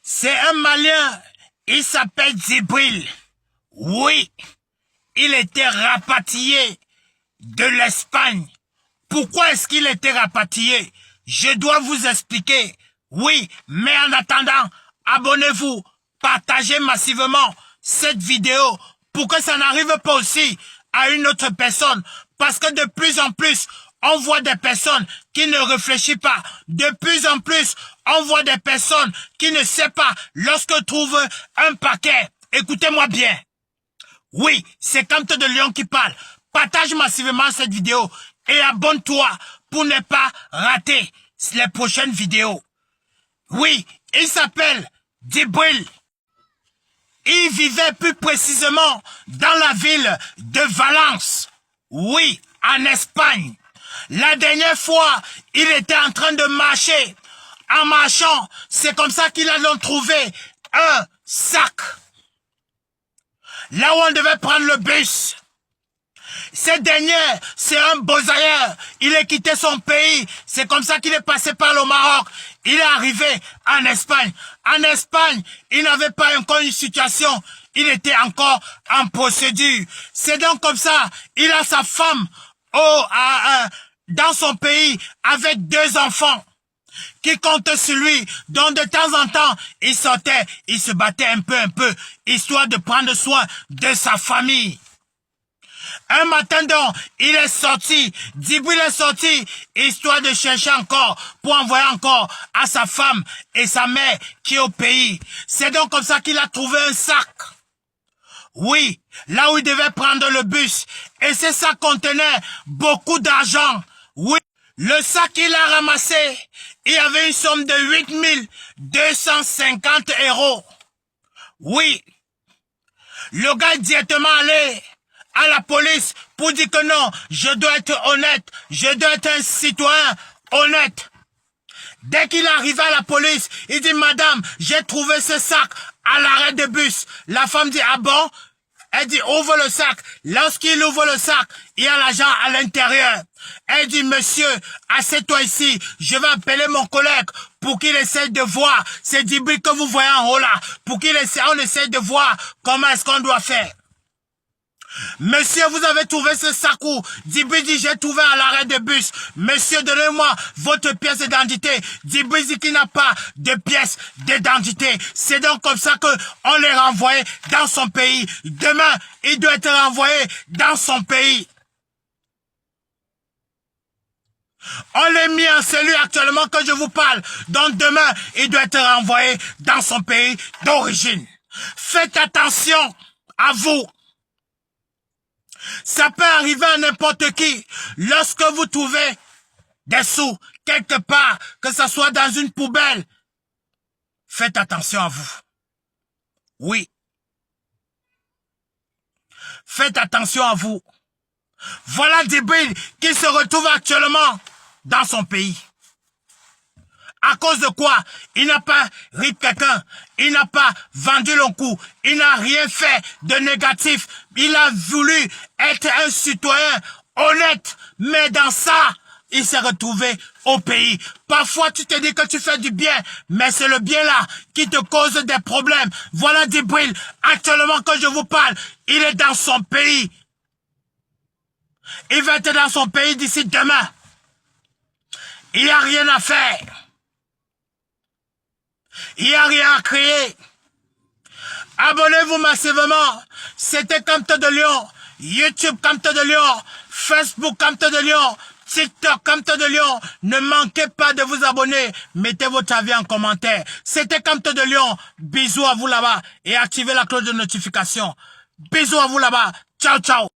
C'est un Malien, il s'appelle Djibril. Oui, il était rapatrié de l'Espagne. Pourquoi est-ce qu'il était rapatrié? Je dois vous expliquer. Oui, mais en attendant, abonnez-vous, partagez massivement cette vidéo pour que ça n'arrive pas aussi à une autre personne. Parce que de plus en plus, on voit des personnes qui ne réfléchissent pas. De plus en plus, on voit des personnes qui ne savent pas lorsqu'on trouve un paquet. Écoutez-moi bien. Oui, c'est Camte de Lion qui parle. Partage massivement cette vidéo et abonne-toi pour ne pas rater les prochaines vidéos. Oui, il s'appelle Djibril. Il vivait plus précisément dans la ville de Valence. Oui, en Espagne. La dernière fois, il était en train de marcher. En marchant, c'est comme ça qu'il a donc trouvé un sac. Là où on devait prendre le bus. Cette dernière, c'est un bosailleur. Il a quitté son pays. C'est comme ça qu'il est passé par le Maroc. Il est arrivé en Espagne. En Espagne, il n'avait pas encore une situation. Il était encore en procédure. C'est donc comme ça. Il a sa femme dans son pays avec 2 enfants qui comptent sur lui. Donc de temps en temps, il sortait, il se battait un peu, histoire de prendre soin de sa famille. Un matin donc, il est sorti, Djibril est sorti, histoire de chercher encore, pour envoyer encore à sa femme et sa mère qui est au pays. C'est donc comme ça qu'il a trouvé un sac. Oui, là où il devait prendre le bus. Et ce sac contenait beaucoup d'argent. Oui, le sac qu'il a ramassé, il y avait une somme de 8250 €. Oui, le gars est directement allé à la police pour dire que non, je dois être honnête, je dois être un citoyen honnête. Dès qu'il est arrivé à la police, il dit, madame, j'ai trouvé ce sac à l'arrêt de bus. La femme dit, ah bon? Elle dit, ouvre le sac. Lorsqu'il ouvre le sac, il y a l'argent à l'intérieur. Elle dit, monsieur, assieds-toi ici. Je vais appeler mon collègue pour qu'il essaie de voir. C'est Djibril que vous voyez en haut là. Pour qu'on essaie de voir comment est-ce qu'on doit faire. Monsieur, vous avez trouvé ce sac où? Djibril dit, j'ai trouvé à l'arrêt de bus. Monsieur, donnez-moi votre pièce d'identité. Djibril dit qu'il n'a pas de pièce d'identité. C'est donc comme ça qu'on l'est renvoyé dans son pays. Demain, il doit être renvoyé dans son pays. On l'a mis en cellule actuellement que je vous parle. Donc demain, il doit être renvoyé dans son pays d'origine. Faites attention à vous. Ça peut arriver à n'importe qui. Lorsque vous trouvez des sous quelque part, que ce soit dans une poubelle, faites attention à vous. Oui. Faites attention à vous. Voilà Djibril qui se retrouve actuellement dans son pays. À cause de quoi? Il n'a pas ri quelqu'un, il n'a pas vendu le coup, il n'a rien fait de négatif. Il a voulu être un citoyen honnête, mais dans ça, il s'est retrouvé au pays. Parfois, tu te dis que tu fais du bien, mais c'est le bien là qui te cause des problèmes. Voilà Djibril, actuellement que je vous parle, il est dans son pays. Il va être dans son pays d'ici demain. Il n'y a rien à faire. Il n'y a rien à créer. Abonnez-vous massivement. C'était Camte de Lion. YouTube Camte de Lion. Facebook Camte de Lion. TikTok Camte de Lion. Ne manquez pas de vous abonner. Mettez votre avis en commentaire. C'était Camte de Lion. Bisous à vous là-bas. Et activez la cloche de notification. Bisous à vous là-bas. Ciao, ciao.